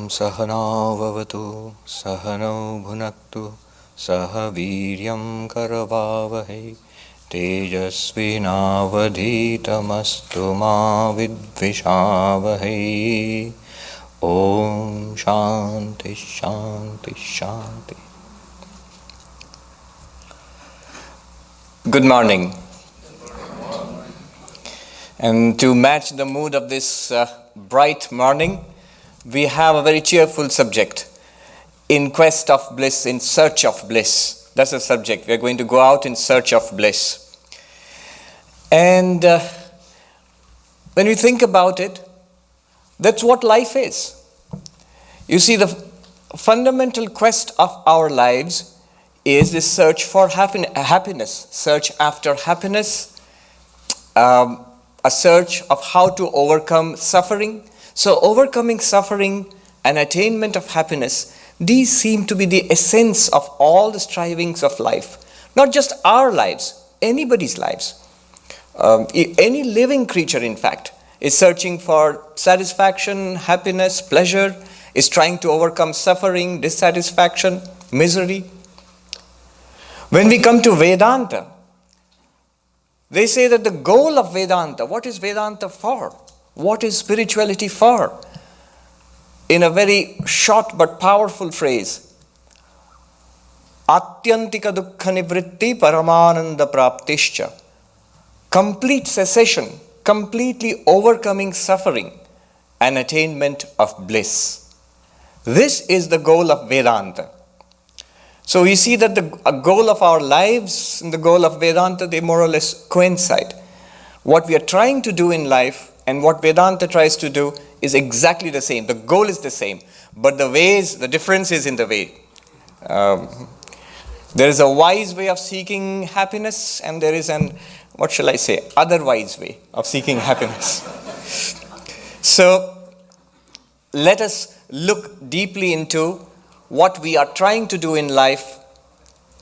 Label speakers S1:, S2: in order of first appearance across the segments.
S1: Sahana Vavatu Sahano Bhunaktu Saha Viryam Karavavahe Tejasvinavadhitamastu ma vidvishavahe. Om Shanti Shanti Shanti. Good morning. And to match the mood of this bright morning, we have a very cheerful subject. In quest of bliss, in search of bliss. That's the subject. We are going to go out in search of bliss. And when we think about it, that's what life is. You see, the fundamental quest of our lives is the search for happiness, search after happiness, a search of how to overcome suffering. So overcoming suffering and attainment of happiness, these seem to be the essence of all the strivings of life. Not just our lives, anybody's lives. Any living creature, in fact, is searching for satisfaction, happiness, pleasure, is trying to overcome suffering, dissatisfaction, misery. When we come to Vedanta, they say that the goal of Vedanta, what is Vedanta for? What is spirituality for? In a very short but powerful phrase, Atyantika dukkha nivritti paramananda praptischa. Complete cessation, completely overcoming suffering and attainment of bliss. This is the goal of Vedanta. So we see that the goal of our lives and the goal of Vedanta, they more or less coincide. What we are trying to do in life and what Vedanta tries to do is exactly the same. The goal is the same. But the ways, the difference is in the way. There is a wise way of seeking happiness and there is an, what shall I say, otherwise way of seeking happiness. So let us look deeply into what we are trying to do in life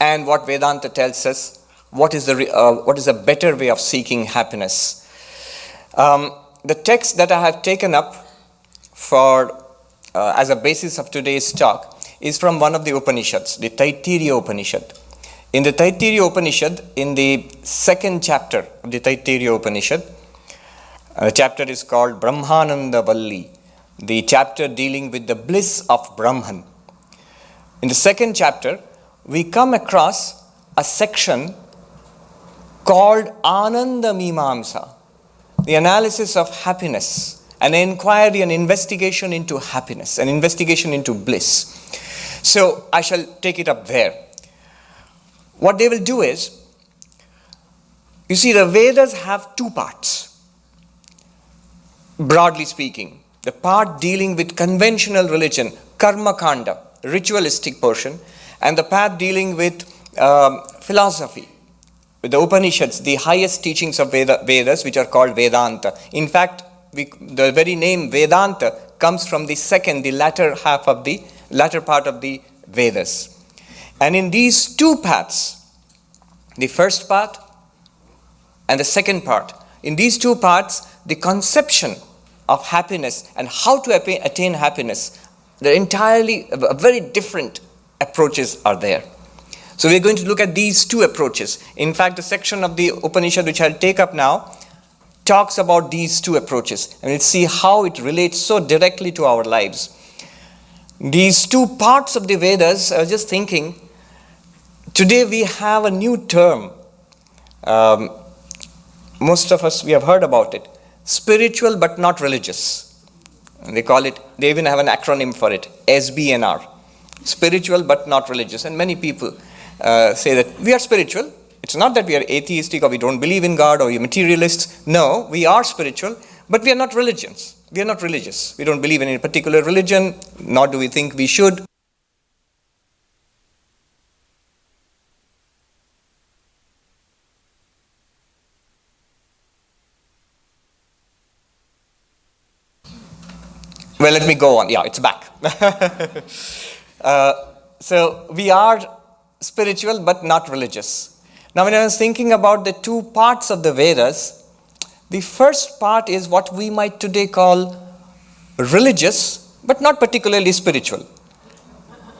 S1: and what Vedanta tells us, what is a better way of seeking happiness. The text that I have taken up for as a basis of today's talk is from one of the Upanishads, the Taittiriya Upanishad. In the Taittiriya Upanishad, in the second chapter of the Taittiriya Upanishad, the chapter is called Brahmananda Valli, the chapter dealing with the bliss of Brahman. In the second chapter, we come across a section called Ananda Mimamsa, the analysis of happiness, an inquiry, an investigation into happiness, an investigation into bliss. So I shall take it up there. What they will do is, you see, the Vedas have two parts, broadly speaking. The part dealing with conventional religion, karma kanda, ritualistic portion, and the part dealing with philosophy, with the Upanishads, the highest teachings of Vedas, which are called Vedanta. In fact, the very name Vedanta comes from the latter part of the Vedas. And in these two paths, the first part and the second part, in these two parts, the conception of happiness and how to attain happiness, they're entirely very different approaches are there. So we're going to look at these two approaches. In fact, the section of the Upanishad which I'll take up now talks about these two approaches. And we'll see how it relates so directly to our lives. These two parts of the Vedas, I was just thinking, today we have a new term. Most of us, we have heard about it. Spiritual but not religious. And they call it, they even have an acronym for it, SBNR. Spiritual but not religious. And many people say that we are spiritual. It's not that we are atheistic or we don't believe in God or we're materialists. No, we are spiritual, but we are not religions. We are not religious. We don't believe in any particular religion, nor do we think we should. Well, let me go on. Yeah, it's back. So we are spiritual but not religious. Now, when I was thinking about the two parts of the Vedas, the first part is what we might today call religious but not particularly spiritual.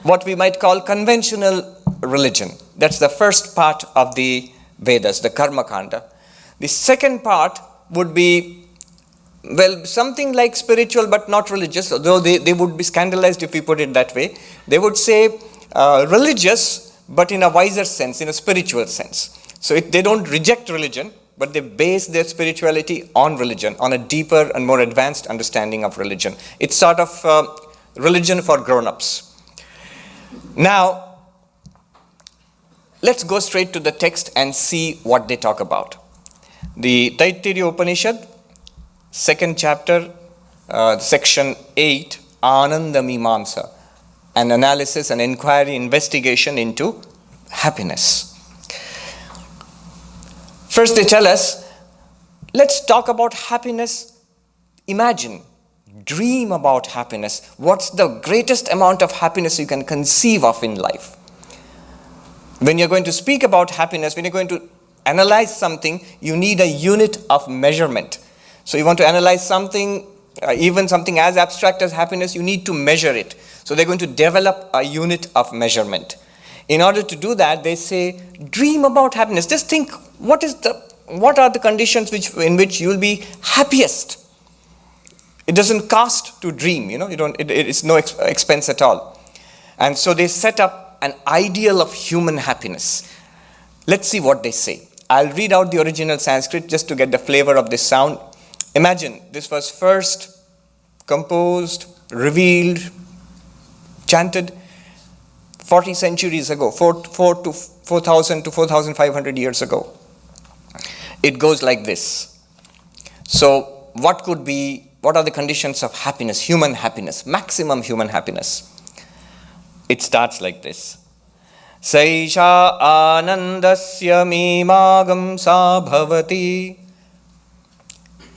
S1: What we might call conventional religion. That's the first part of the Vedas, the Karma Kanda. The second part would be, well, something like spiritual but not religious, although they would be scandalized if we put it that way. They would say religious, but in a wiser sense, in a spiritual sense. So they don't reject religion, but they base their spirituality on religion, on a deeper and more advanced understanding of religion. It's sort of religion for grown-ups. Now, let's go straight to the text and see what they talk about. The Taittiriya Upanishad, 2nd chapter, section 8, Ananda Mimamsa, an analysis, an inquiry, investigation into happiness. First they tell us, let's talk about happiness. Imagine, dream about happiness. What's the greatest amount of happiness you can conceive of in life? When you're going to speak about happiness, when you're going to analyze something, you need a unit of measurement. So you want to analyze something, even something as abstract as happiness, you need to measure it. So they're going to develop a unit of measurement. In order to do that, they say, dream about happiness. Just think, what are the conditions in which you'll be happiest? It doesn't cost to dream, it's no expense at all. And so they set up an ideal of human happiness. Let's see what they say. I'll read out the original Sanskrit just to get the flavor of this sound. Imagine this was first composed, revealed, chanted 40 centuries ago, 4,000 to 4,500 years ago. It goes like this. So what are the conditions of happiness, human happiness, maximum human happiness? It starts like this. Saisha anandasya mimagam sa bhavati.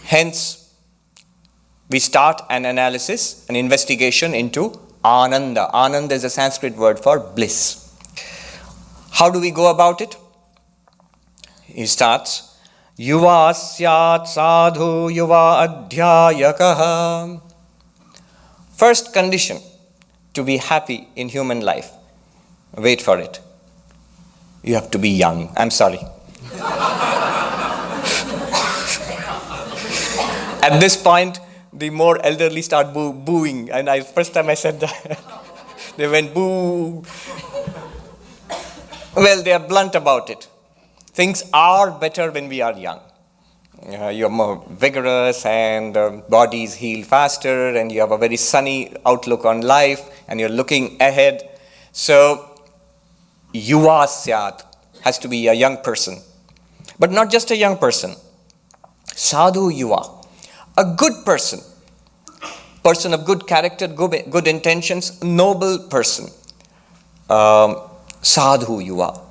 S1: Hence, we start an analysis, an investigation into Ananda. Ananda is a Sanskrit word for bliss. How do we go about it? He starts, Yuva syat sadhu yuva adhyayakaha. First condition to be happy in human life. Wait for it. You have to be young. I'm sorry. At this point, the more elderly start booing. And first time I said that, they went boo. Well, they are blunt about it. Things are better when we are young. You're more vigorous and bodies heal faster and you have a very sunny outlook on life and you're looking ahead. So, yuva syat has to be a young person. But not just a young person. Sadhu yuva. A good person of good character, good intentions, noble person. Sadhu yuva.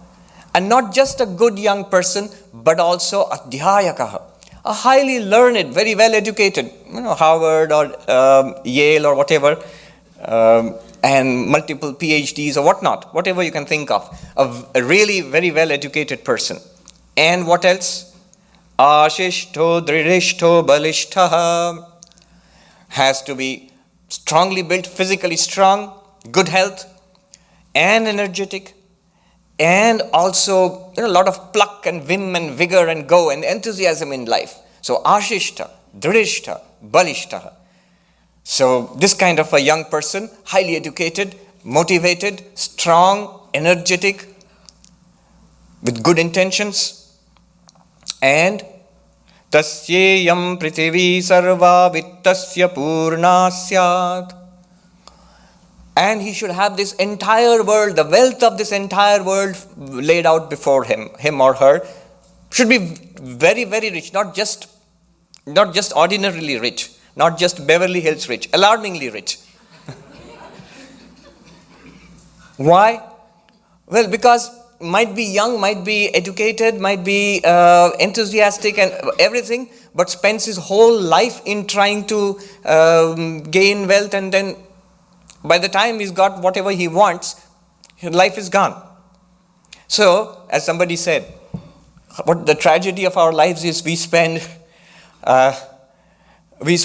S1: And not just a good young person, but also adhyayakaha. A highly learned, very well educated, Harvard or Yale or whatever, and multiple PhDs or whatnot, whatever you can think of. A really very well educated person. And what else? Ashishto dridishto balishtaha. Has to be strongly built, physically strong, good health, and energetic, and also a lot of pluck and vim and vigor and go and enthusiasm in life. So ashishta, dridishta, balishtaha. So this kind of a young person, highly educated, motivated, strong, energetic, with good intentions, and tasyeyam prithivi sarva vittasya purna syat. And he should have this entire world, the wealth of this entire world laid out before him or her. Should be very, very rich, not just ordinarily rich, not just Beverly Hills rich, alarmingly rich. Why? Well, because might be young, might be educated, might be enthusiastic and everything, but spends his whole life in trying to gain wealth, and then by the time he's got whatever he wants, his life is gone. So, as somebody said, what the tragedy of our lives is we spend we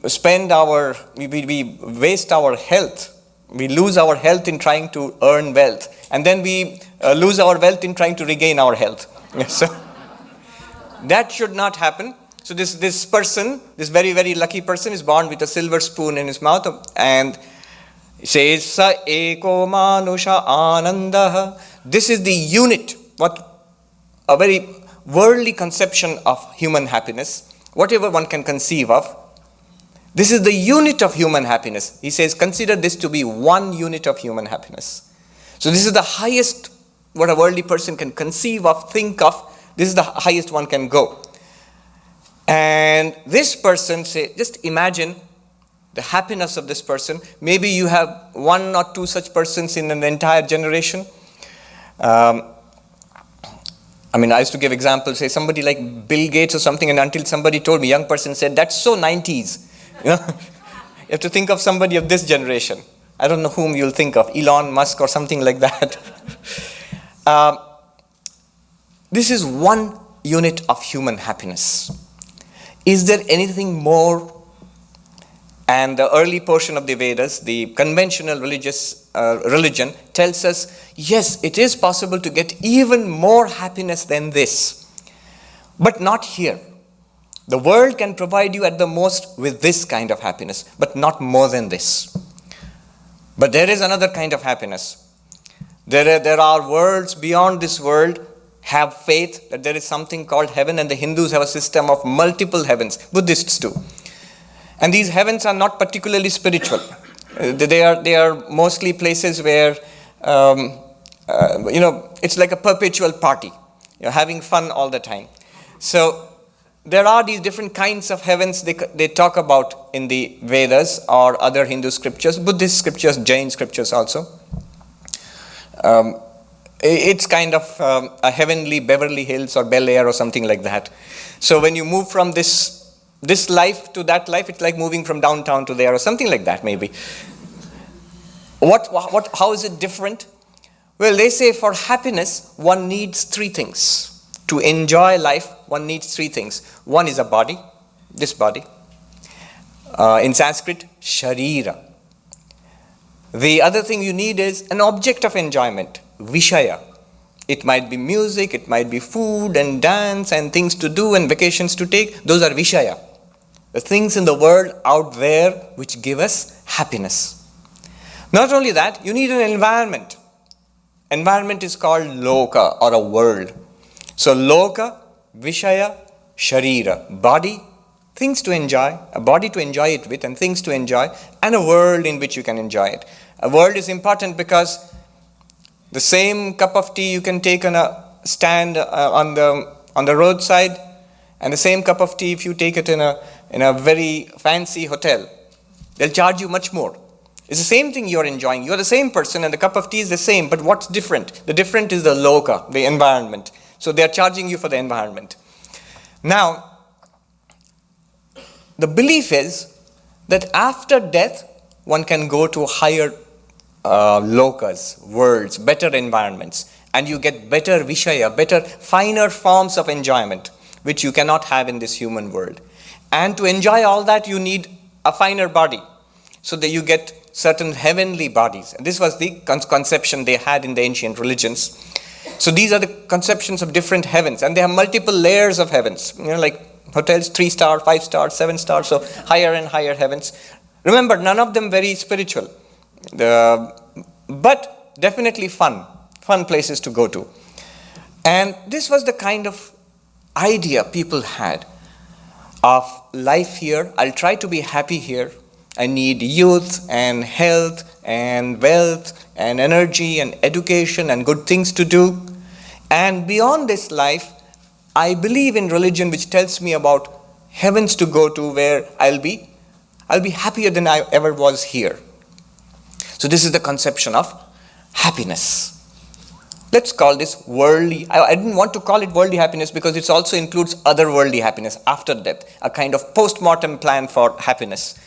S1: waste our health. We lose our health in trying to earn wealth. And then we lose our wealth in trying to regain our health. So that should not happen. So this person, this very, very lucky person, is born with a silver spoon in his mouth, and says, Sa eko manusha anandaha. This is the unit, a very worldly conception of human happiness, whatever one can conceive of. This is the unit of human happiness. He says, consider this to be one unit of human happiness. So this is the highest what a worldly person can conceive of, think of. This is the highest one can go. And this person, just imagine the happiness of this person. Maybe you have one or two such persons in an entire generation. I used to give examples, say somebody like Bill Gates or something, and until somebody told me, young person said, that's so 90s. You have to think of somebody of this generation. I don't know whom you'll think of, Elon Musk or something like that. This is one unit of human happiness. Is there anything more? And the early portion of the Vedas, the conventional religion, tells us, yes, it is possible to get even more happiness than this. But not here. The world can provide you at the most with this kind of happiness, but not more than this. But there is another kind of happiness. There are worlds beyond this world. Have faith that there is something called heaven, and the Hindus have a system of multiple heavens. Buddhists too. And these heavens are not particularly spiritual. They are mostly places where, it's like a perpetual party. You're having fun all the time. So there are these different kinds of heavens they talk about in the Vedas or other Hindu scriptures, Buddhist scriptures, Jain scriptures also. It's kind of a heavenly Beverly Hills or Bel Air or something like that. So when you move from this life to that life, it's like moving from downtown to there or something like that maybe. How is it different? Well, they say for happiness, one needs three things. To enjoy life, one needs three things. One is a body, this body. In Sanskrit, sharira. The other thing you need is an object of enjoyment, vishaya. It might be music, it might be food and dance and things to do and vacations to take. Those are vishaya. The things in the world out there which give us happiness. Not only that, you need an environment. Environment is called loka, or a world. So loka, vishaya, sharira. Body, things to enjoy, a body to enjoy it with and things to enjoy, and a world in which you can enjoy it. A world is important because the same cup of tea you can take on a stand on the roadside, and the same cup of tea if you take it in a very fancy hotel, they'll charge you much more. It's the same thing you're enjoying. You're the same person and the cup of tea is the same, but what's different? The different is the loka, the environment. So they're charging you for the environment. Now, the belief is that after death, one can go to higher lokas, worlds, better environments, and you get better vishaya, better, finer forms of enjoyment, which you cannot have in this human world. And to enjoy all that, you need a finer body, so that you get certain heavenly bodies. And this was the conception they had in the ancient religions. So these are the conceptions of different heavens, and they have multiple layers of heavens. Like hotels, 3-star, 5-star, 7-star, so higher and higher heavens. Remember, none of them very spiritual, but definitely fun places to go to. And this was the kind of idea people had of life here. I'll try to be happy here. I need youth and health and wealth and energy and education and good things to do. And beyond this life, I believe in religion which tells me about heavens to go to where I'll be happier than I ever was here. So this is the conception of happiness. Let's call this worldly. I didn't want to call it worldly happiness because it also includes otherworldly happiness after death, a kind of post-mortem plan for happiness.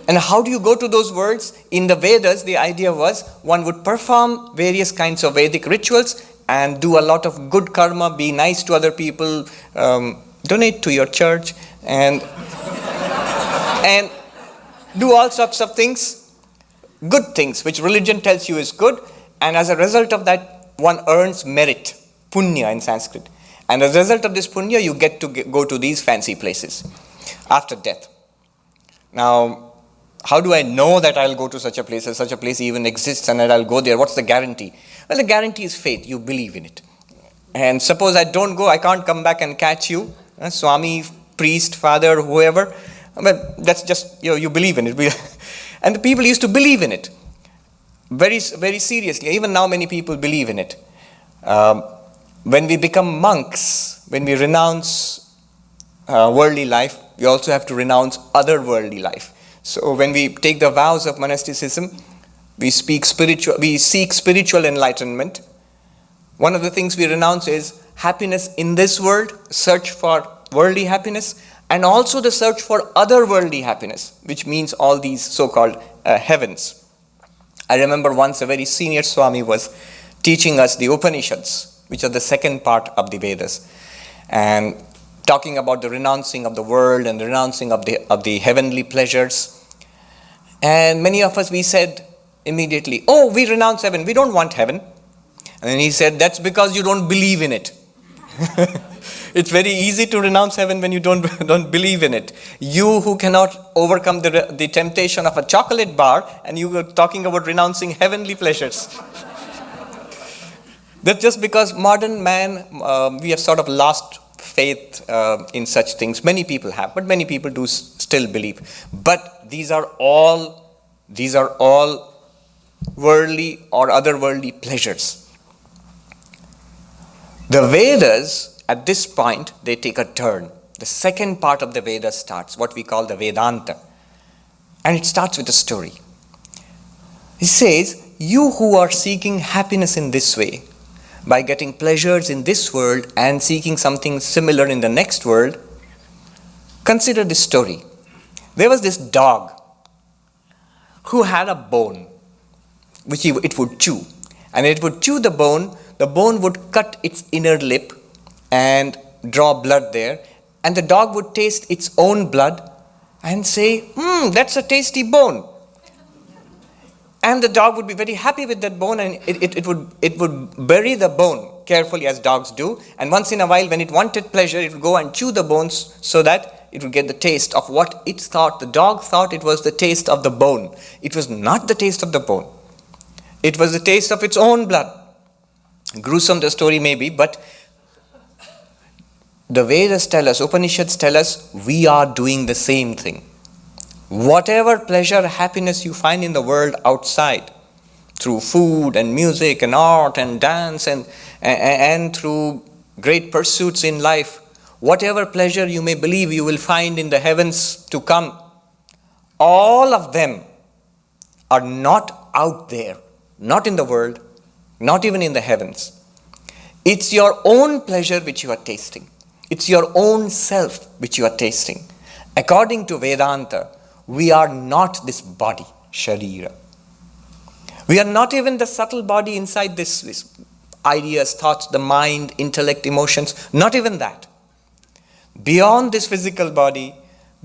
S1: And how do you go to those worlds? In the Vedas, the idea was one would perform various kinds of Vedic rituals and do a lot of good karma, be nice to other people, donate to your church, and and do all sorts of things, good things, which religion tells you is good, and as a result of that, one earns merit, punya in Sanskrit. And as a result of this punya, you get to go to these fancy places after death. Now, how do I know that I'll go to such a place, or such a place even exists, and that I'll go there? What's the guarantee? Well, the guarantee is faith. You believe in it. And suppose I don't go, I can't come back and catch you, Swami, priest, father, whoever. Well, that's just, you believe in it. And the people used to believe in it very, very seriously. Even now, many people believe in it. When we become monks, when we renounce worldly life, we also have to renounce otherworldly life. So when we take the vows of monasticism, we seek spiritual enlightenment. One of the things we renounce is happiness in this world, search for worldly happiness, and also the search for otherworldly happiness, which means all these so-called heavens. I remember once a very senior Swami was teaching us the Upanishads, which are the second part of the Vedas, and talking about the renouncing of the world and the renouncing of the heavenly pleasures. And many of us, we said immediately, oh, we renounce heaven, we don't want heaven. And then he said, that's because you don't believe in it. It's very easy to renounce heaven when you don't believe in it. You who cannot overcome the temptation of a chocolate bar, and you were talking about renouncing heavenly pleasures. That's just because modern man, we have sort of lost faith in such things. Many people have, but many people do still believe. But these are all worldly or otherworldly pleasures. The Vedas, at this point, they take a turn. The second part of the Vedas starts, what we call the Vedanta. And it starts with a story. It says, you who are seeking happiness in this way, by getting pleasures in this world and seeking something similar in the next world, consider this story. There was this dog who had a bone, which it would chew. And it would chew the bone would cut its inner lip and draw blood there. And the dog would taste its own blood and say, that's a tasty bone. And the dog would be very happy with that bone, and it would bury the bone carefully, as dogs do. And once in a while, when it wanted pleasure, it would go and chew the bones so that it would get the taste of what it thought. The dog thought it was the taste of the bone. It was not the taste of the bone. It was the taste of its own blood. Gruesome the story may be, but the Vedas tell us, Upanishads tell us, we are doing the same thing. Whatever pleasure, happiness you find in the world outside, through food and music and art and dance and through great pursuits in life, whatever pleasure you may believe you will find in the heavens to come, all of them are not out there, not in the world, not even in the heavens. It's your own pleasure which you are tasting. It's your own self which you are tasting. According to Vedanta, we are not this body, sharira. We are not even the subtle body inside this ideas, thoughts, the mind, intellect, emotions, not even that. Beyond this physical body,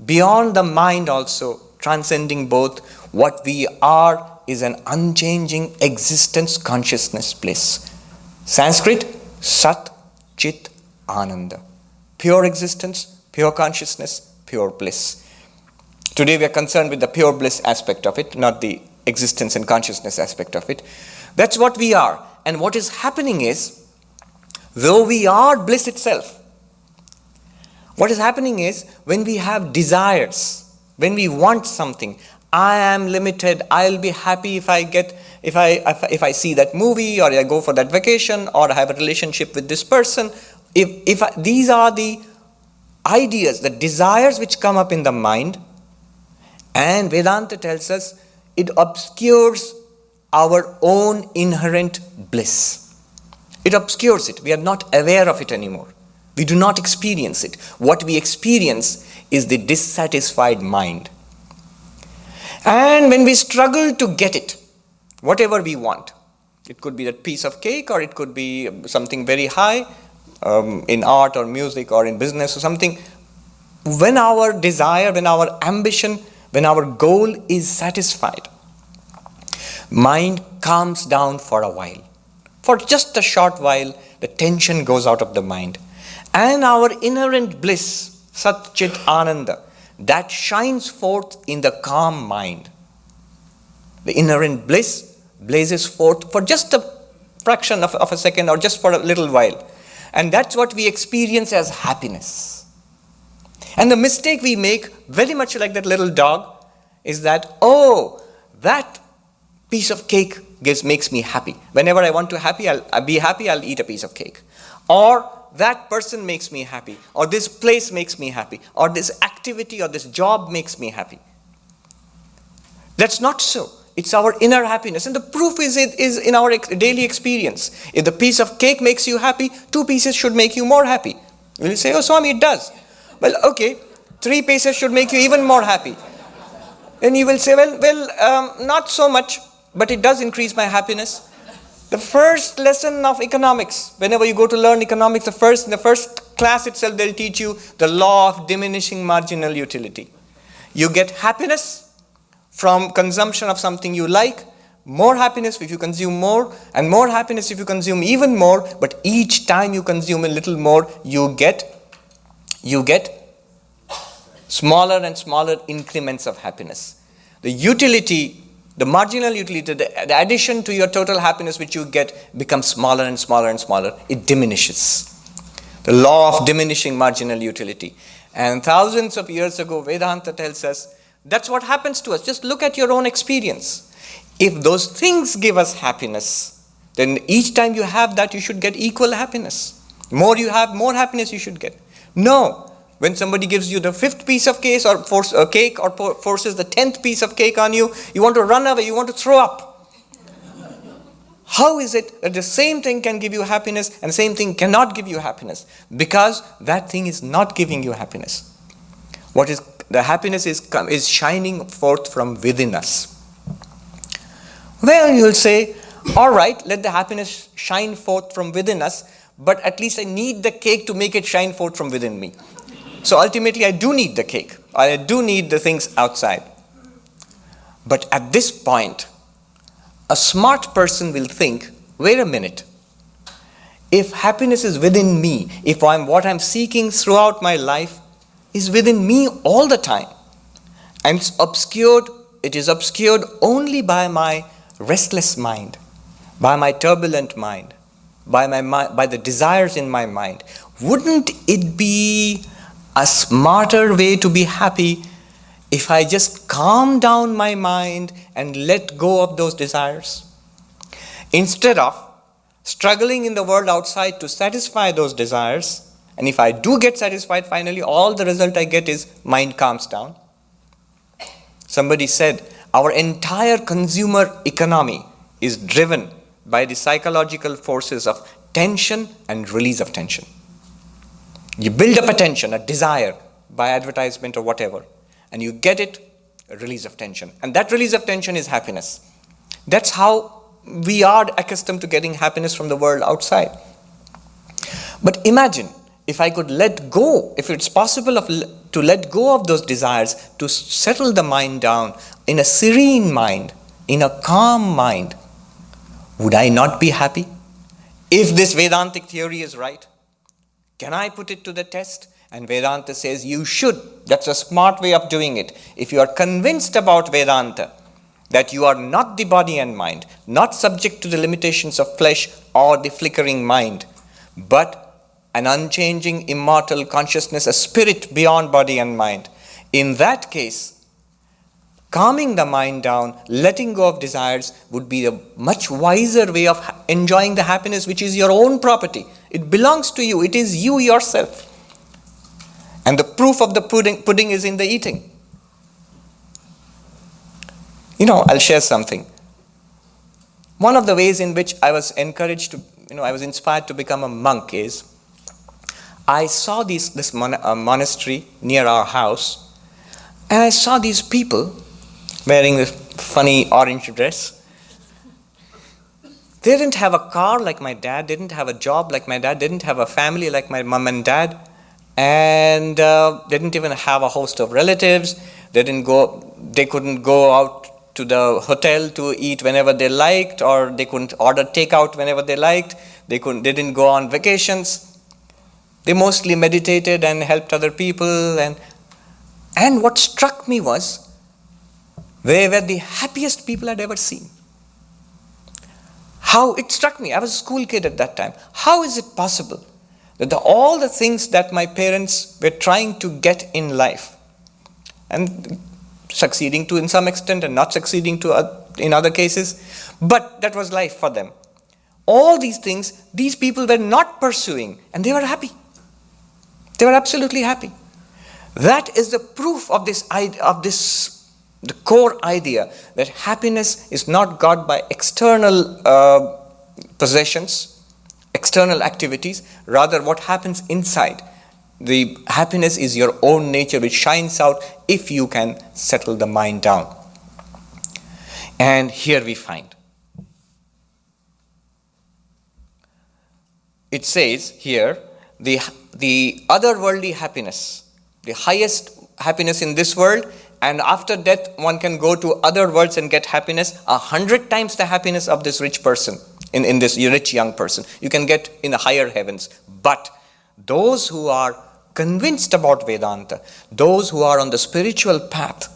S1: beyond the mind also, transcending both, what we are is an unchanging existence, consciousness, bliss. Sanskrit, Sat, Chit, Ananda. Pure existence, pure consciousness, pure bliss. Today we are concerned with the pure bliss aspect of it, not the existence and consciousness aspect of it. That's what we are. And what is happening is, though we are bliss itself, what is happening is, when we have desires, when we want something, I am limited, I'll be happy if I see that movie, or I go for that vacation, or I have a relationship with this person. These are the ideas, the desires which come up in the mind, and Vedanta tells us it obscures our own inherent bliss. It obscures it. We are not aware of it anymore. We do not experience it. What we experience is the dissatisfied mind. And when we struggle to get it, whatever we want, it could be that piece of cake, or it could be something very high in art or music or in business or something. when our desire, when our ambition, when our goal is satisfied, mind calms down for a while. For just a short while, the tension goes out of the mind. And our inherent bliss, Sat Chit Ananda, that shines forth in the calm mind. The inherent bliss blazes forth for just a fraction of a second or just for a little while. And that's what we experience as happiness. And the mistake we make, very much like that little dog, is that, oh, that piece of cake makes me happy. Whenever I want to be happy, I'll eat a piece of cake. Or that person makes me happy. Or this place makes me happy. Or this activity or this job makes me happy. That's not so. It's our inner happiness. And the proof is in our daily experience. If the piece of cake makes you happy, 2 pieces should make you more happy. Will you say, oh Swami, it does. Well, okay, 3 pieces should make you even more happy. And you will say, well, not so much, but it does increase my happiness. The first lesson of economics, whenever you go to learn economics, in the first class itself, they'll teach you the law of diminishing marginal utility. You get happiness from consumption of something you like, more happiness if you consume more, and more happiness if you consume even more, but each time you consume a little more, you get smaller and smaller increments of happiness. The utility, the marginal utility, the addition to your total happiness which you get becomes smaller and smaller and smaller. It diminishes. The law of diminishing marginal utility. And thousands of years ago, Vedanta tells us, that's what happens to us. Just look at your own experience. If those things give us happiness, then each time you have that, you should get equal happiness. More you have, more happiness you should get. No. When somebody gives you the 5th piece of cake or forces the 10th piece of cake on you, you want to run away, you want to throw up. How is it that the same thing can give you happiness and the same thing cannot give you happiness? Because that thing is not giving you happiness. The happiness is shining forth from within us. Well, you'll say, all right, let the happiness shine forth from within us, but at least I need the cake to make it shine forth from within me. So ultimately, I do need the cake. I do need the things outside. But at this point, a smart person will think, wait a minute. If happiness is within me, if what I'm seeking throughout my life is within me all the time, and it is obscured only by my restless mind, by my turbulent mind, by the desires in my mind, wouldn't it be a smarter way to be happy if I just calm down my mind and let go of those desires? Instead of struggling in the world outside to satisfy those desires, and if I do get satisfied finally, all the result I get is mind calms down. Somebody said, our entire consumer economy is driven by the psychological forces of tension and release of tension. You build up a tension, a desire by advertisement or whatever, and you get it, a release of tension. And that release of tension is happiness. That's how we are accustomed to getting happiness from the world outside. But imagine if I could let go, if it's possible to let go of those desires, to settle the mind down in a serene mind, in a calm mind, would I not be happy? If this Vedantic theory is right, can I put it to the test? And Vedanta says you should. That's a smart way of doing it. If you are convinced about Vedanta, that you are not the body and mind, not subject to the limitations of flesh or the flickering mind, but an unchanging, immortal consciousness, a spirit beyond body and mind. In that case, calming the mind down, letting go of desires would be a much wiser way of enjoying the happiness which is your own property. It belongs to you. It is you yourself. And the proof of the pudding is in the eating. I'll share something. One of the ways in which I was I was inspired to become a monk is, I saw this monastery near our house, and I saw these people wearing this funny orange dress. They didn't have a car like my dad, didn't have a job like my dad, didn't have a family like my mom and dad. And they didn't even have a host of relatives. They couldn't go out to the hotel to eat whenever they liked, or they couldn't order takeout whenever they liked. They didn't go on vacations. They mostly meditated and helped other people. And what struck me was, they were the happiest people I'd ever seen. How it struck me, I was a school kid at that time. How is it possible that all the things that my parents were trying to get in life, and succeeding to in some extent and not succeeding to in other cases, but that was life for them. All these things, these people were not pursuing, and they were happy. They were absolutely happy. That is the proof of the core idea that happiness is not got by external possessions, external activities, rather what happens inside. The happiness is your own nature, which shines out if you can settle the mind down. And here we find, it says here, the otherworldly happiness, the highest happiness in this world, and after death one can go to other worlds and get happiness 100 times the happiness of this rich person, in this rich young person. You can get in the higher heavens. But those who are convinced about Vedanta, those who are on the spiritual path,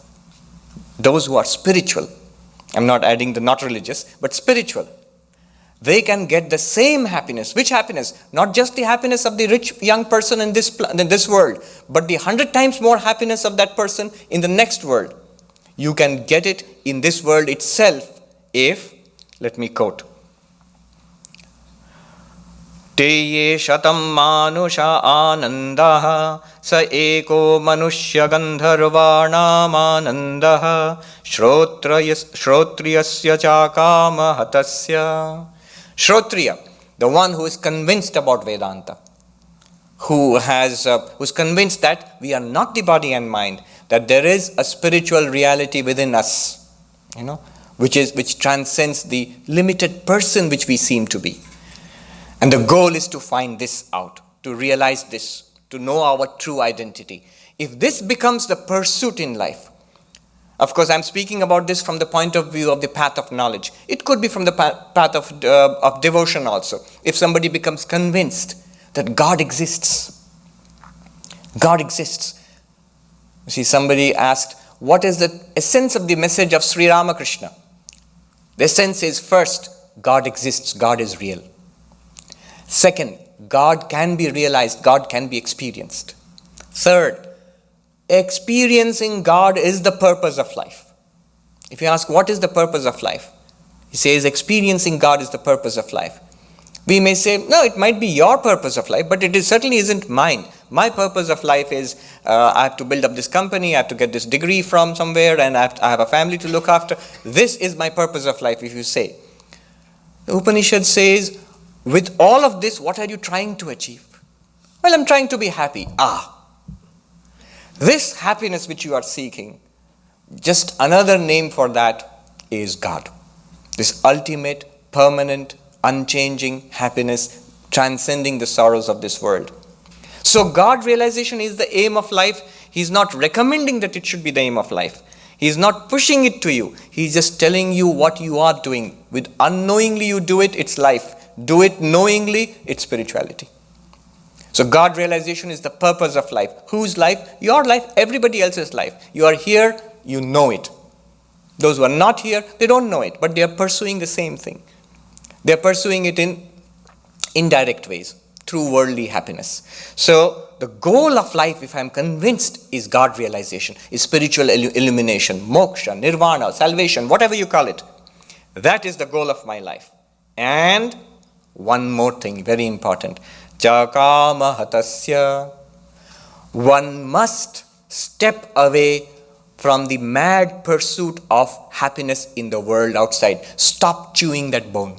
S1: those who are spiritual, I'm not adding the not religious, but spiritual, they can get the same happiness. Which happiness? Not just the happiness of the rich young person in this world, but the 100 times more happiness of that person in the next world. You can get it in this world itself if, let me quote, Te ye shatam manusha anandaha sa eko manushya gandharvanam anandaha shrotriyasya chakama hatasya. Shrotriya, the one who is convinced about Vedanta, who's convinced that we are not the body and mind, that there is a spiritual reality within us, which transcends the limited person which we seem to be. And the goal is to find this out, to realize this, to know our true identity. If this becomes the pursuit in life, of course, I'm speaking about this from the point of view of the path of knowledge. It could be from the path of devotion also. If somebody becomes convinced that God exists. God exists. You see, somebody asked, what is the essence of the message of Sri Ramakrishna? The essence is, first, God exists, God is real. Second, God can be realized, God can be experienced. Third, experiencing God is the purpose of life. If you ask, what is the purpose of life? He says, experiencing God is the purpose of life. We may say, no, it might be your purpose of life, but it certainly isn't mine. My purpose of life is, I have to build up this company, I have to get this degree from somewhere, and I have a family to look after. This is my purpose of life, if you say. The Upanishad says, with all of this, what are you trying to achieve? Well, I'm trying to be happy. This happiness which you are seeking, just another name for that is God. This ultimate, permanent, unchanging happiness, transcending the sorrows of this world. So God realization is the aim of life. He's not recommending that it should be the aim of life. He's not pushing it to you. He's just telling you what you are doing. With unknowingly you do it, it's life. Do it knowingly, it's spirituality. So God realization is the purpose of life. Whose life? Your life, everybody else's life. You are here, you know it. Those who are not here, they don't know it, but they are pursuing the same thing. They are pursuing it in indirect ways, through worldly happiness. So the goal of life, if I am convinced, is God realization, is spiritual illumination, moksha, nirvana, salvation, whatever you call it. That is the goal of my life. And one more thing, very important. Chakama hatasya. One must step away from the mad pursuit of happiness in the world outside. Stop chewing that bone.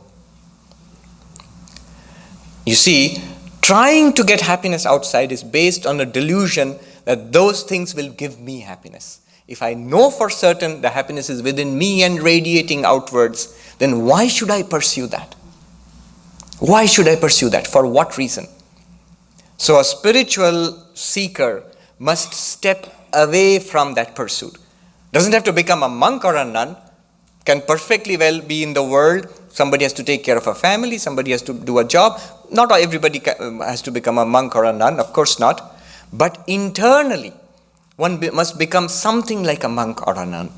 S1: You see, trying to get happiness outside is based on a delusion that those things will give me happiness. If I know for certain the happiness is within me and radiating outwards, then why should I pursue that? Why should I pursue that? For what reason? So a spiritual seeker must step away from that pursuit. Doesn't have to become a monk or a nun, can perfectly well be in the world. Somebody has to take care of a family, somebody has to do a job. Not everybody has to become a monk or a nun, of course not. But internally, one must become something like a monk or a nun,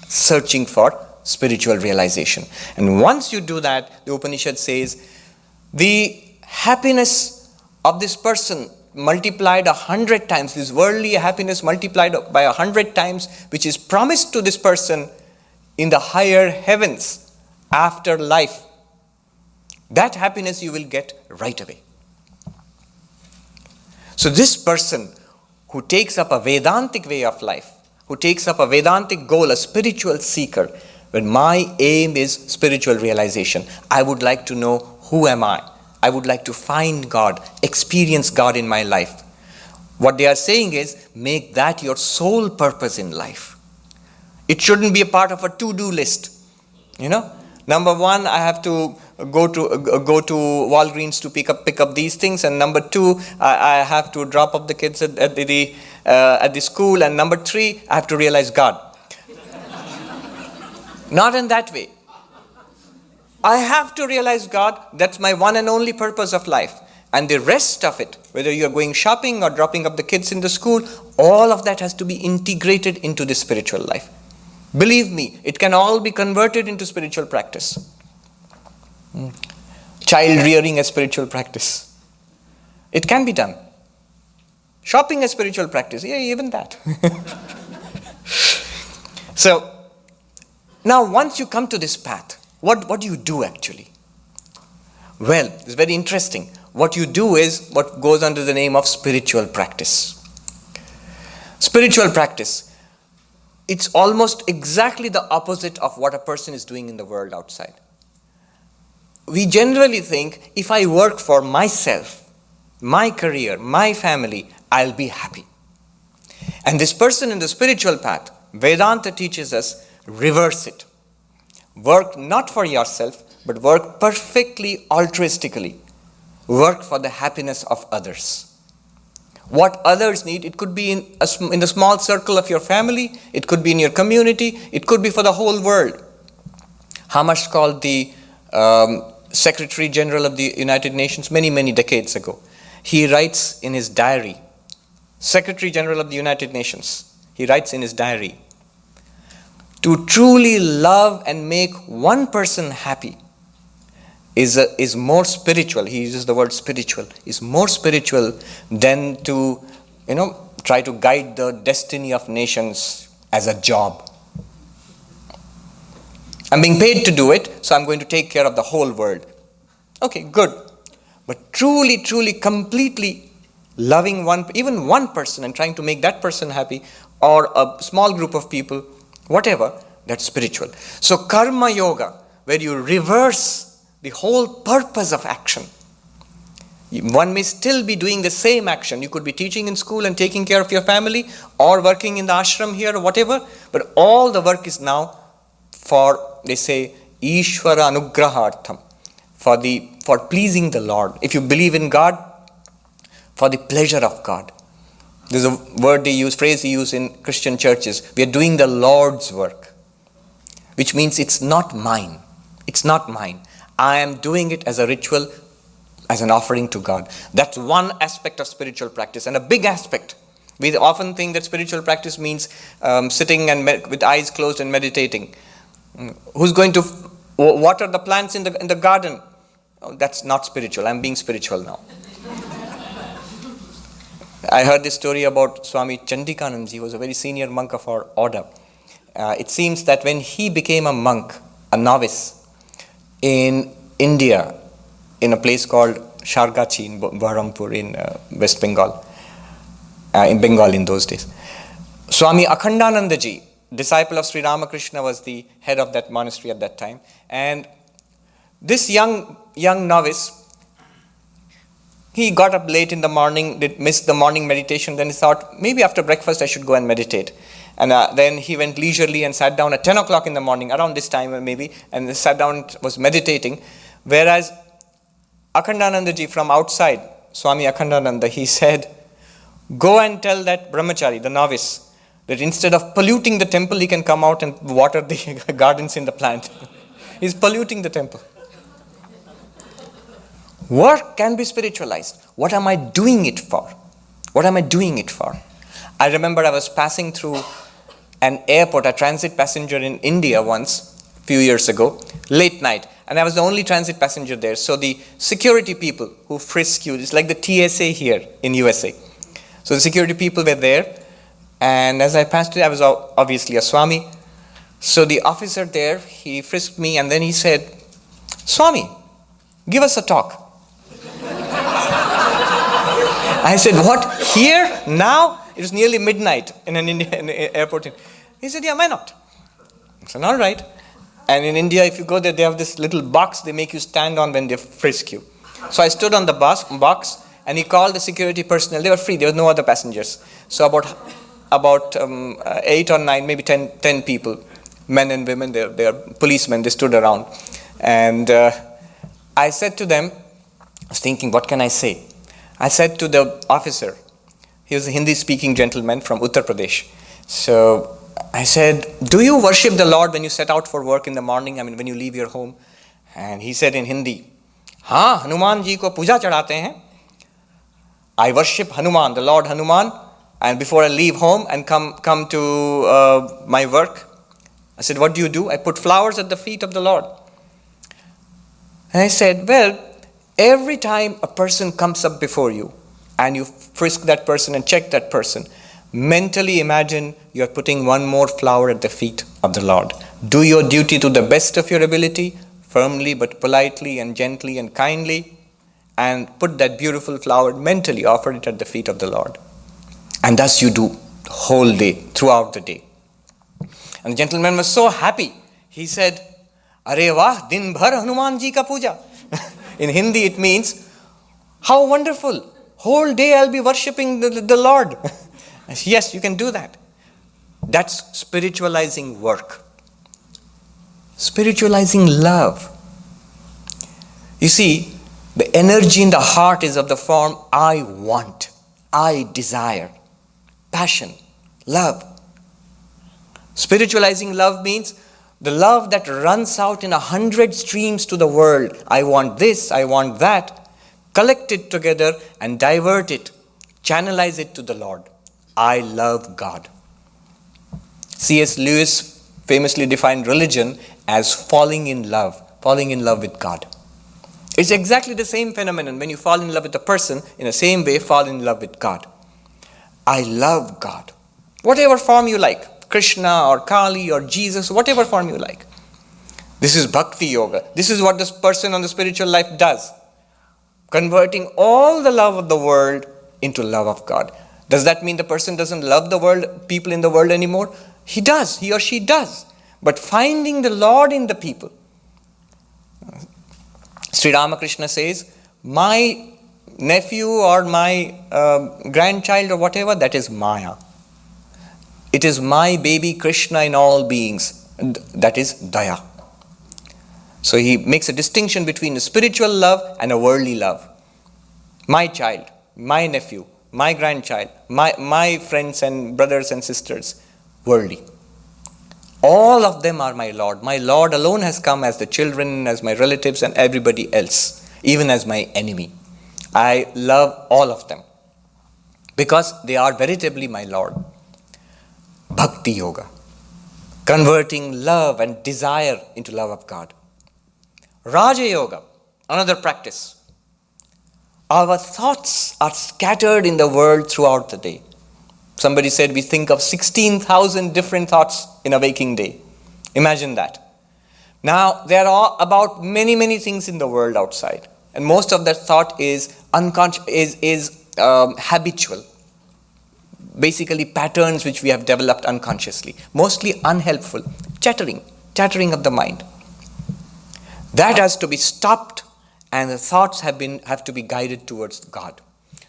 S1: searching for spiritual realization. And once you do that, the Upanishad says, the happiness of this person multiplied 100 times, this worldly happiness multiplied by 100 times, which is promised to this person in the higher heavens after life, that happiness you will get right away. So this person who takes up a Vedantic way of life, who takes up a Vedantic goal, a spiritual seeker, when my aim is spiritual realization, I would like to know who am I? I would like to find God, experience God in my life. What they are saying is, make that your sole purpose in life. It shouldn't be a part of a to-do list. Number one, I have to go to Walgreens to pick up these things, and number two, I have to drop off the kids at the school, and number three, I have to realize God. Not in that way. I have to realize God. That's my one and only purpose of life. And the rest of it, whether you are going shopping or dropping up the kids in the school, all of that has to be integrated into the spiritual life. Believe me, it can all be converted into spiritual practice. Child rearing a spiritual practice. It can be done. Shopping a spiritual practice. Yeah, even that. So, now once you come to this path, what do you do actually? Well, it's very interesting. What you do is what goes under the name of spiritual practice. Spiritual practice, it's almost exactly the opposite of what a person is doing in the world outside. We generally think, if I work for myself, my career, my family, I'll be happy. And this person in the spiritual path, Vedanta teaches us, reverse it. Work not for yourself, but work perfectly altruistically. Work for the happiness of others. What others need, it could be in the small circle of your family, it could be in your community, it could be for the whole world. Hammarskjöld, the Secretary General of the United Nations, many decades ago, he writes in his diary, Secretary General of the United Nations, he writes in his diary, to truly love and make one person happy is more spiritual. He uses the word spiritual. Is more spiritual than to, try to guide the destiny of nations as a job. I'm being paid to do it, so I'm going to take care of the whole world. Okay, good. But truly, completely loving even one person and trying to make that person happy, or a small group of people, whatever, that's spiritual. So karma yoga, where you reverse the whole purpose of action. One may still be doing the same action. You could be teaching in school and taking care of your family, or working in the ashram here or whatever, but all the work is now for, they say, Ishvara Anugrahartham, for pleasing the Lord. If you believe in God, for the pleasure of God. There's a phrase they use in Christian churches. We are doing the Lord's work, which means it's not mine. It's not mine. I am doing it as a ritual, as an offering to God. That's one aspect of spiritual practice, and a big aspect. We often think that spiritual practice means sitting and with eyes closed and meditating. Who's going to water the plants in the garden? Oh, that's not spiritual. I'm being spiritual now. I heard this story about Swami Chandikanand. He was a very senior monk of our order. It seems that when he became a monk, a novice, in India, in a place called Shargachi in Baharampur in West Bengal, in Bengal in those days, Swami Akhandanandaji, disciple of Sri Ramakrishna, was the head of that monastery at that time. And this young novice, he got up late in the morning, missed the morning meditation. Then he thought, maybe after breakfast I should go and meditate. And then he went leisurely and sat down at 10 o'clock in the morning, around this time maybe, and sat down, was meditating. Whereas Akhandanandaji from outside, Swami Akhandananda, he said, go and tell that brahmachari, the novice, that instead of polluting the temple, he can come out and water the gardens in the plant. He's polluting the temple. Work can be spiritualized. What am I doing it for? What am I doing it for? I remember I was passing through an airport, a transit passenger in India once, a few years ago, late night. And I was the only transit passenger there. So the security people who frisk you, it's like the TSA here in USA. So the security people were there. And as I passed it, I was obviously a Swami. So the officer there, he frisked me and then he said, Swami, give us a talk. I said, what? Here? Now? It was nearly midnight in an Indian airport. He said, yeah, why not? I said, all right. And in India, if you go there, they have this little box they make you stand on when they frisk you. So I stood on the box and he called the security personnel. They were free. There were no other passengers. So about 8 or 9, maybe 10 people, men and women, they are policemen, they stood around. And I said to them, I was thinking, what can I say? I said to the officer, he was a Hindi-speaking gentleman from Uttar Pradesh. So I said, do you worship the Lord when you set out for work in the morning? I mean, when you leave your home? And he said in Hindi, हाँ, हनुमान जी को पूजा चढ़ाते हैं. I worship Hanuman, the Lord Hanuman, and before I leave home and come to my work. I said, what do you do? I put flowers at the feet of the Lord. And I said, well, every time a person comes up before you and you frisk that person and check that person, mentally imagine you're putting one more flower at the feet of the Lord. Do your duty to the best of your ability, firmly but politely and gently and kindly, and put that beautiful flower mentally, offer it at the feet of the Lord. And thus you do the whole day, throughout the day. And the gentleman was so happy. He said, Are wah, din bhar Hanuman ji ka puja. In Hindi it means, how wonderful. Whole day I'll be worshipping the Lord. I said, yes, you can do that. That's spiritualizing work. Spiritualizing love. You see, the energy in the heart is of the form I want, I desire, passion, love. Spiritualizing love means the love that runs out in 100 streams to the world. I want this, I want that. Collect it together and divert it, channelize it to the Lord. I love God. C.S. Lewis famously defined religion as falling in love with God. It's exactly the same phenomenon. When you fall in love with a person, in the same way, fall in love with God. I love God. Whatever form you like. Krishna or Kali or Jesus, whatever form you like. This is bhakti yoga. This is what this person on the spiritual life does. Converting all the love of the world into love of God. Does that mean the person doesn't love the world, people in the world anymore? He does, he or she does. But finding the Lord in the people. Sri Ramakrishna says, my nephew or my grandchild or whatever, that is Maya. It is my baby Krishna in all beings. That is Daya. So he makes a distinction between a spiritual love and a worldly love. My child, my nephew, my grandchild, my friends and brothers and sisters, worldly. All of them are my Lord. My Lord alone has come as the children, as my relatives and everybody else, even as my enemy. I love all of them because they are veritably my Lord. Bhakti yoga. Converting love and desire into love of God. Raja yoga, another practice. Our thoughts are scattered in the world throughout the day. Somebody said we think of 16,000 different thoughts in a waking day. Imagine that. Now, there are about many things in the world outside. And most of that thought is habitual. Basically patterns which we have developed unconsciously. Mostly unhelpful. Chattering of the mind. That has to be stopped, and the thoughts have to be guided towards God.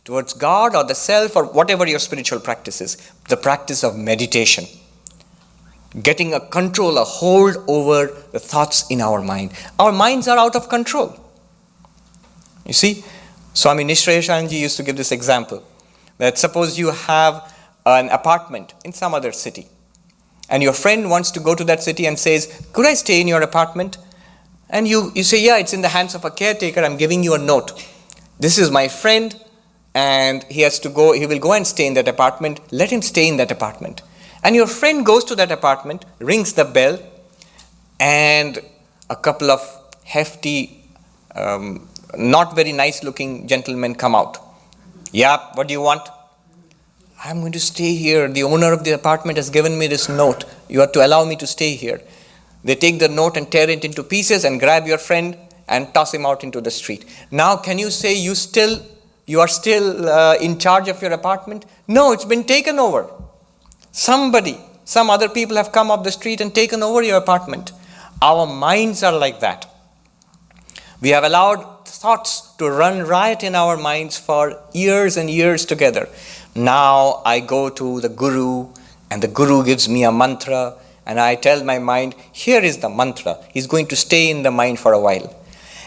S1: Towards God or the self or whatever your spiritual practice is. The practice of meditation. Getting a control, a hold over the thoughts in our mind. Our minds are out of control. You see, Swami Sarvapriyananda used to give this example, that suppose you have an apartment in some other city, and your friend wants to go to that city and says, could I stay in your apartment? And you say, yeah, it's in the hands of a caretaker, I'm giving you a note. This is my friend, and he will go and stay in that apartment, let him stay in that apartment. And your friend goes to that apartment, rings the bell, and a couple of hefty, not very nice looking gentlemen come out. Yeah, what do you want? I'm going to stay here. The owner of the apartment has given me this note. You have to allow me to stay here. They take the note and tear it into pieces and grab your friend and toss him out into the street. Now, can you say you are still in charge of your apartment? No, it's been taken over. Some other people have come off the street and taken over your apartment. Our minds are like that. We have allowed thoughts to run riot in our minds for years and years together. Now I go to the Guru, and the Guru gives me a mantra, and I tell my mind, here is the mantra. He's going to stay in the mind for a while.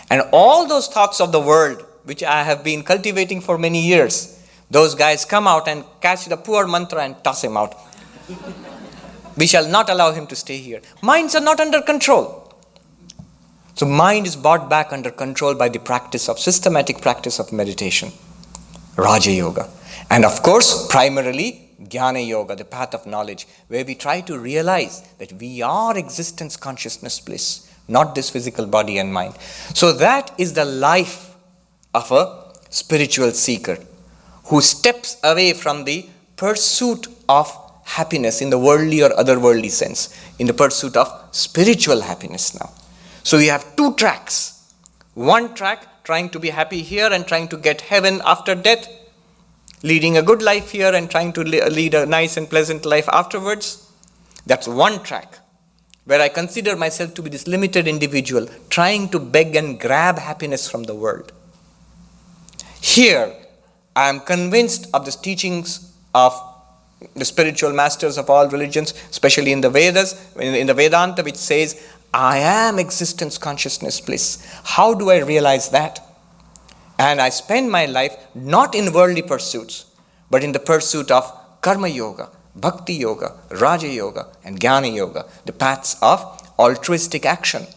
S1: And all those thoughts of the world, which I have been cultivating for many years, those guys come out and catch the poor mantra and toss him out. We shall not allow him to stay here. Minds are not under control. So mind is brought back under control by the systematic practice of meditation, Raja Yoga. And of course, primarily, Jnana Yoga, the path of knowledge, where we try to realize that we are existence, consciousness, bliss, not this physical body and mind. So that is the life of a spiritual seeker who steps away from the pursuit of happiness in the worldly or otherworldly sense, in the pursuit of spiritual happiness now. So we have two tracks. One track, trying to be happy here and trying to get heaven after death, leading a good life here and trying to lead a nice and pleasant life afterwards. That's one track, where I consider myself to be this limited individual trying to beg and grab happiness from the world. Here, I am convinced of the teachings of the spiritual masters of all religions, especially in the Vedas, in the Vedanta, which says, I am existence, consciousness, bliss. How do I realize that? And I spend my life not in worldly pursuits, but in the pursuit of Karma Yoga, Bhakti Yoga, Raja Yoga, and Jnana Yoga, the paths of altruistic action,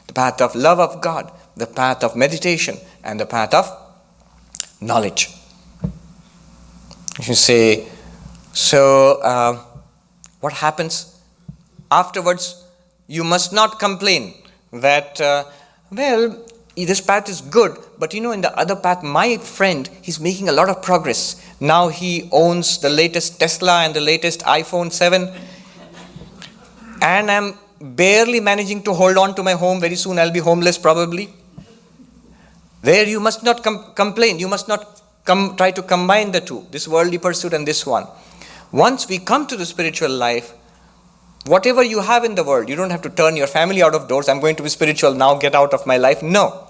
S1: the path of love of God, the path of meditation, and the path of knowledge. You say, so what happens? Afterwards, you must not complain that, this path is good, but in the other path, my friend, he's making a lot of progress. Now he owns the latest Tesla and the latest iPhone 7. And I'm barely managing to hold on to my home. Very soon I'll be homeless probably. There you must not complain. You must not try to combine the two, this worldly pursuit and this one. Once we come to the spiritual life, whatever you have in the world, you don't have to turn your family out of doors. I'm going to be spiritual now, get out of my life. No.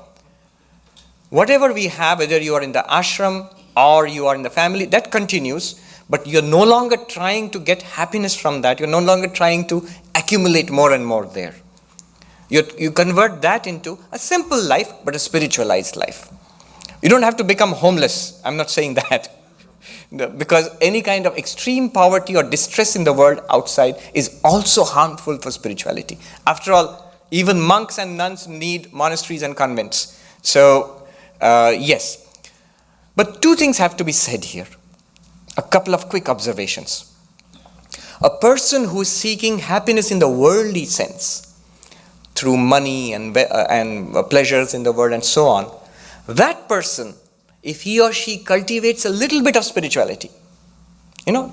S1: Whatever we have, whether you are in the ashram or you are in the family, that continues. But you're no longer trying to get happiness from that. You're no longer trying to accumulate more and more there. You convert that into a simple life, but a spiritualized life. You don't have to become homeless. I'm not saying that. Because any kind of extreme poverty or distress in the world outside is also harmful for spirituality. After all, even monks and nuns need monasteries and convents. So, yes. But two things have to be said here. A couple of quick observations. A person who is seeking happiness in the worldly sense, through money and pleasures in the world and so on, that person, if he or she cultivates a little bit of spirituality,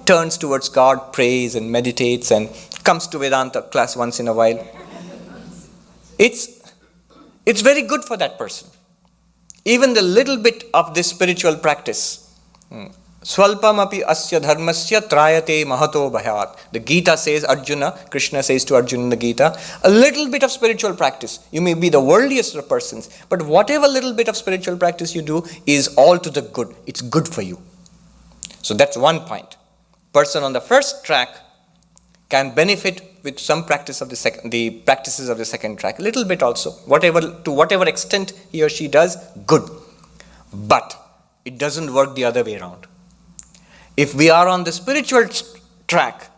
S1: turns towards God, prays and meditates and comes to Vedanta class once in a while, it's very good for that person. Even the little bit of this spiritual practice, Swalpamapi asya dharmasya trayate mahato bhayaat. The Gita says, Krishna says to Arjuna in the Gita, a little bit of spiritual practice. You may be the worldliest of persons, but whatever little bit of spiritual practice you do is all to the good. It's good for you. So that's one point. Person on the first track can benefit with some practice of the practices of the second track. A little bit also. To whatever extent he or she does, good. But It doesn't work the other way around. If we are on the spiritual track,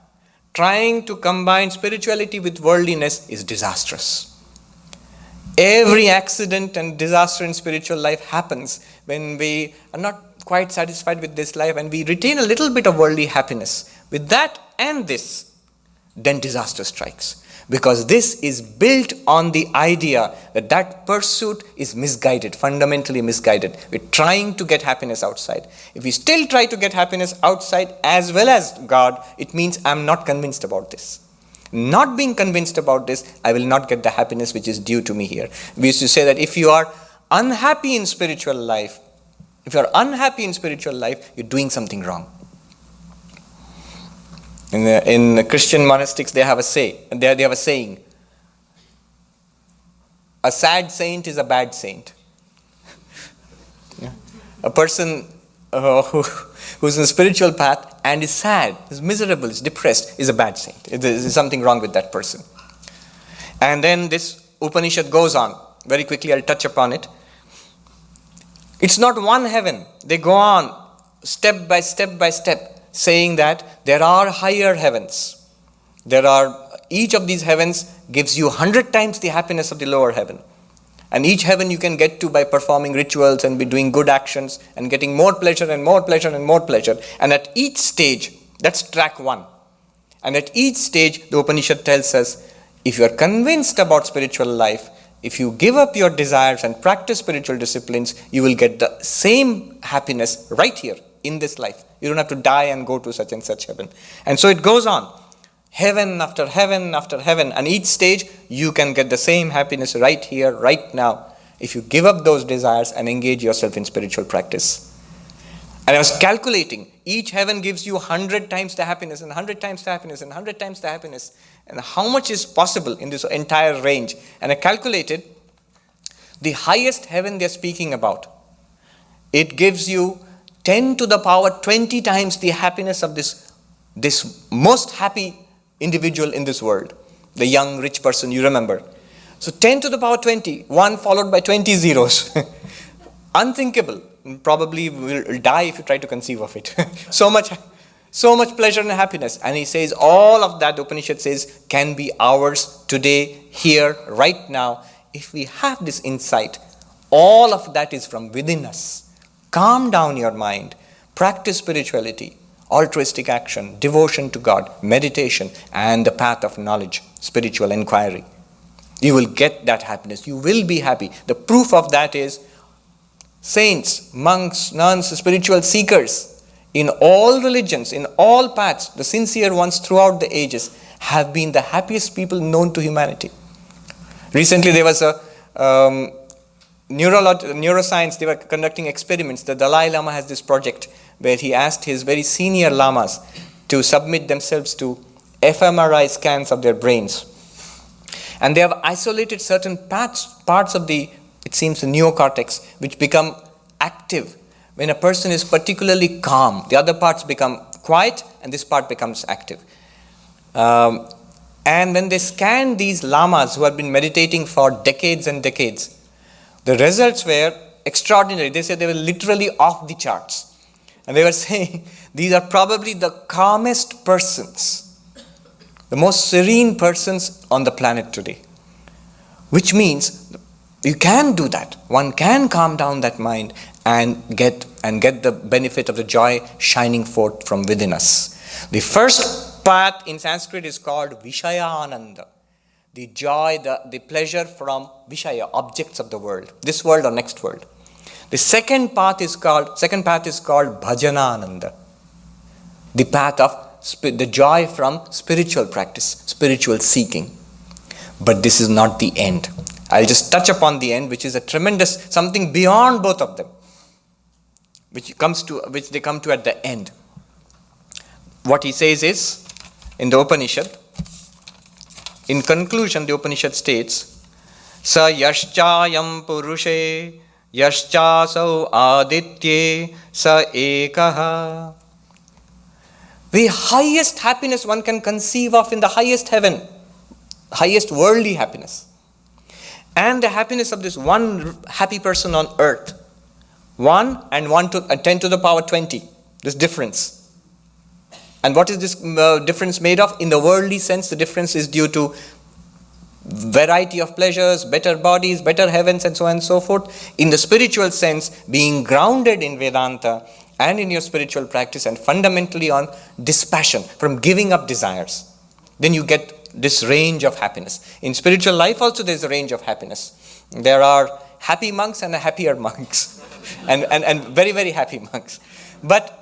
S1: trying to combine spirituality with worldliness is disastrous. Every accident and disaster in spiritual life happens when we are not quite satisfied with this life and we retain a little bit of worldly happiness. With that and this, then disaster strikes. Because this is built on the idea that that pursuit is misguided, fundamentally misguided. We're trying to get happiness outside. If we still try to get happiness outside as well as God, it means I'm not convinced about this. Not being convinced about this, I will not get the happiness which is due to me here. We used to say that if you are unhappy in spiritual life, you're doing something wrong. In the Christian monastics, they have a saying. A sad saint is a bad saint. A person who's in a spiritual path and is sad, is miserable, is depressed, is a bad saint. There's something wrong with that person. And then this Upanishad goes on. Very quickly, I'll touch upon it. It's not one heaven. They go on step by step by step, saying that there are higher heavens. Each of these heavens gives you 100 times the happiness of the lower heaven. And each heaven you can get to by performing rituals and by doing good actions and getting more pleasure and more pleasure and more pleasure. And at each stage, that's track 1. And at each stage, the Upanishad tells us, if you are convinced about spiritual life, if you give up your desires and practice spiritual disciplines, you will get the same happiness right here in this life. You don't have to die and go to such and such heaven. And so it goes on. Heaven after heaven after heaven. And each stage, you can get the same happiness right here, right now, if you give up those desires and engage yourself in spiritual practice. And I was calculating, each heaven gives you 100 times the happiness and 100 times the happiness and 100 times the happiness. And how much is possible in this entire range? And I calculated the highest heaven they're speaking about. It gives you 10 to the power 20 times the happiness of this most happy individual in this world. The young rich person, you remember. So 10 to the power 20, 1 followed by 20 zeros. Unthinkable. Probably will die if you try to conceive of it. So much pleasure and happiness. And he says all of that, the Upanishad says, can be ours today, here, right now. If we have this insight, all of that is from within us. Calm down your mind. Practice spirituality, altruistic action, devotion to God, meditation, and the path of knowledge, spiritual inquiry. You will get that happiness. You will be happy. The proof of that is saints, monks, nuns, spiritual seekers in all religions, in all paths, the sincere ones throughout the ages have been the happiest people known to humanity. Recently there was a neuroscience, they were conducting experiments. The Dalai Lama has this project where he asked his very senior lamas to submit themselves to fMRI scans of their brains. And they have isolated certain parts of the neocortex, which become active when a person is particularly calm. The other parts become quiet and this part becomes active. And when they scanned these lamas who had been meditating for decades and decades, the results were extraordinary. They said they were literally off the charts. And they were saying these are probably the calmest persons, the most serene persons on the planet today. Which means you can do that. One can calm down that mind and get the benefit of the joy shining forth from within us. The first path in Sanskrit is called Vishayananda. The joy, the pleasure from Vishaya, objects of the world, this world or next world. The second path is called Bhajanananda, the path of the joy from spiritual practice, spiritual seeking. But this is not the end. I'll just touch upon the end, which is a tremendous, something beyond both of them, which they come to at the end. What he says is, in the Upanishad, in conclusion, the Upanishad states, Sa yaschayam purushe yaschasau aditye sa ekaha. The highest happiness one can conceive of in the highest heaven, highest worldly happiness, and the happiness of this one happy person on earth 1 and 10 to the power 20. This difference. And what is this difference made of? In the worldly sense, the difference is due to variety of pleasures, better bodies, better heavens, and so on and so forth. In the spiritual sense, being grounded in Vedanta and in your spiritual practice and fundamentally on dispassion, from giving up desires, then you get this range of happiness. In spiritual life also there is a range of happiness. There are happy monks and happier monks and very, very happy monks. But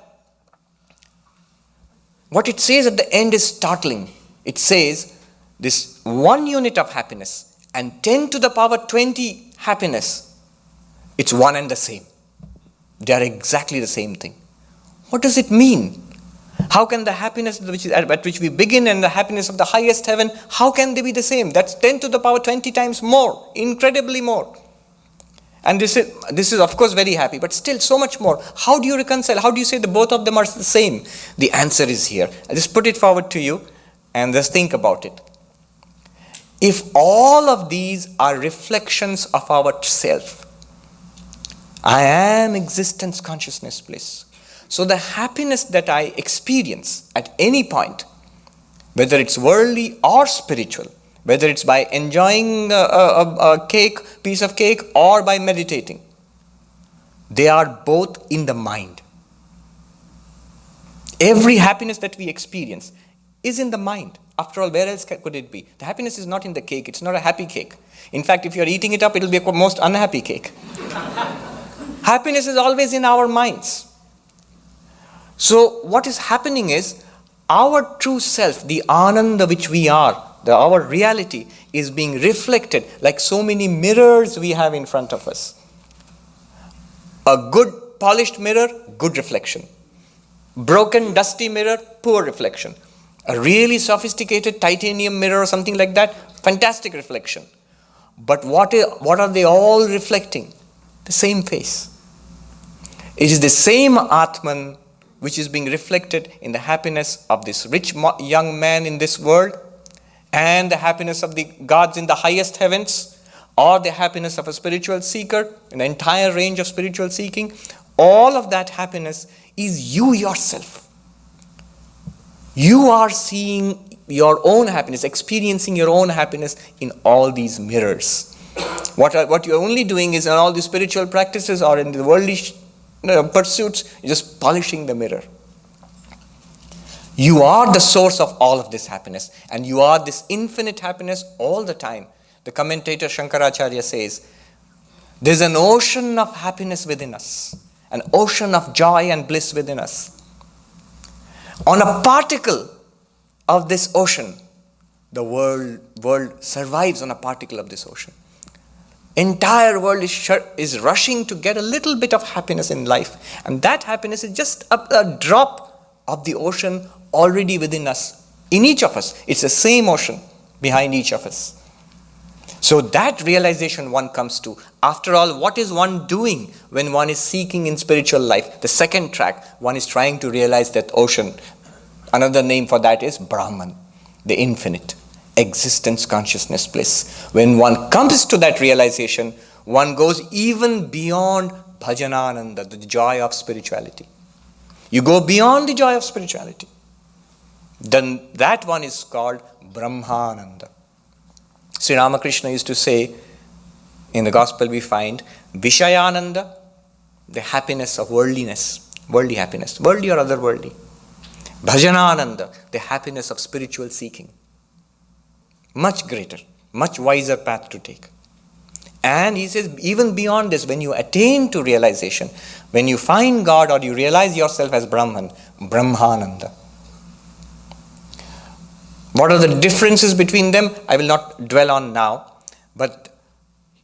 S1: what it says at the end is startling. It says this 1 unit of happiness and 10 to the power 20 happiness, it's one and the same. They are exactly the same thing. What does it mean? How can the happiness at which we begin and the happiness of the highest heaven, how can they be the same? That's 10 to the power 20 times more, incredibly more. And this is of course very happy, but still so much more. How do you reconcile? How do you say that both of them are the same? The answer is here. I just put it forward to you and just think about it. If all of these are reflections of our self, I am existence, consciousness, bliss. So the happiness that I experience at any point, whether it's worldly or spiritual, whether it's by enjoying a piece of cake or by meditating, they are both in the mind. Every happiness that we experience is in the mind. After all, where else could it be? The happiness is not in the cake. It's not a happy cake. In fact, if you're eating it up, it'll be a most unhappy cake. Happiness is always in our minds. So what is happening is our true self, the Ananda which we are, our reality is being reflected like so many mirrors we have in front of us. A good polished mirror, good reflection. Broken, dusty mirror, poor reflection. A really sophisticated titanium mirror or something like that, fantastic reflection. But what are they all reflecting? The same face. It is the same Atman which is being reflected in the happiness of this rich young man in this world, and the happiness of the gods in the highest heavens, or the happiness of a spiritual seeker, an entire range of spiritual seeking. All of that happiness is you yourself. You are seeing your own happiness, experiencing your own happiness in all these mirrors. What you're only doing is in all the spiritual practices or in the worldly pursuits, you're just polishing the mirror. You are the source of all of this happiness, and you are this infinite happiness all the time. The commentator Shankar Acharya says, there's an ocean of happiness within us, an ocean of joy and bliss within us. On a particle of this ocean, the world survives on a particle of this ocean. Entire world is rushing to get a little bit of happiness in life, and that happiness is just a drop of the ocean already within us, in each of us. It's the same ocean behind each of us. So that realization one comes to. After all, what is one doing when one is seeking in spiritual life? The second track, one is trying to realize that ocean. Another name for that is Brahman, the infinite. Existence, consciousness, bliss. When one comes to that realization, one goes even beyond bhajanananda, the joy of spirituality. You go beyond the joy of spirituality. Then that one is called Brahmananda. Sri Ramakrishna used to say, in the gospel we find, Vishayananda, the happiness of worldliness, worldly happiness, worldly or otherworldly. Bhajanananda, the happiness of spiritual seeking. Much greater, much wiser path to take. And he says, even beyond this, when you attain to realization, when you find God or you realize yourself as Brahman, Brahmananda. What are the differences between them? I will not dwell on now, but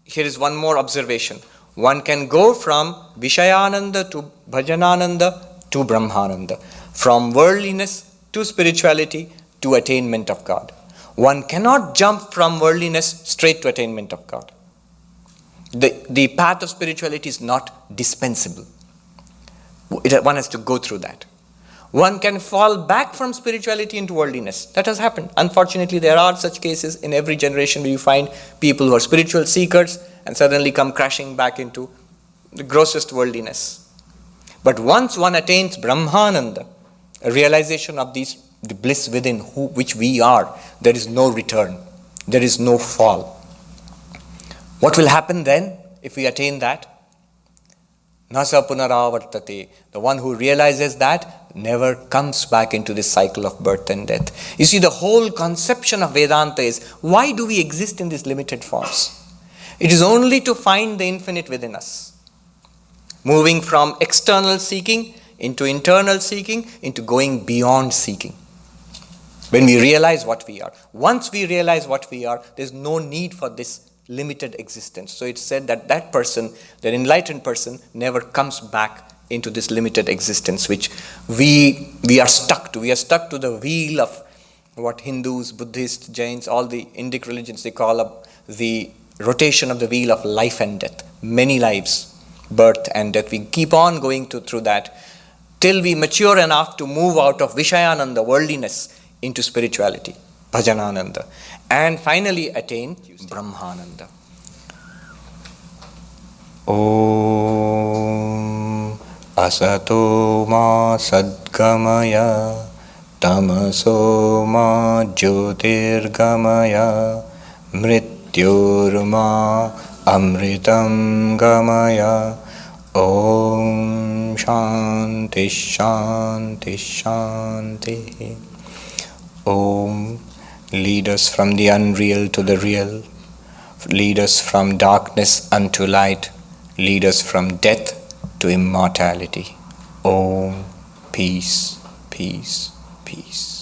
S1: here is one more observation. One can go from Vishayananda to Bhajanananda to Brahmananda, from worldliness to spirituality to attainment of God. One cannot jump from worldliness straight to attainment of God. The path of spirituality is not dispensable. One has to go through that. One can fall back from spirituality into worldliness. That has happened. Unfortunately, there are such cases in every generation where you find people who are spiritual seekers and suddenly come crashing back into the grossest worldliness. But once one attains Brahmananda, a realization of the bliss within which we are, there is no return, there is no fall. What will happen then if we attain that? Nasa punaravartate. The one who realizes that never comes back into this cycle of birth and death. You see, the whole conception of Vedanta is, why do we exist in these limited forms? It is only to find the infinite within us. Moving from external seeking into internal seeking, into going beyond seeking. When we realize what we are. Once we realize what we are, there's no need for this limited existence. So it's said that that person, that enlightened person, never comes back into this limited existence which we are stuck to. We are stuck to the wheel of what Hindus, Buddhists, Jains, all the Indic religions, they call up the rotation of the wheel of life and death. Many lives, birth and death. We keep on going through that till we mature enough to move out of Vishayananda, worldliness, into spirituality, Bhajanananda, and finally attain Brahmananda. Om Asato Ma Sadgamaya Tamaso Ma Jyotirgamaya Mrityorma Amritam Gamaya. Om Shanti Shanti Shanti. Om, lead us from the unreal to the real, lead us from darkness unto light, lead us from death to immortality. Om, peace, peace, peace.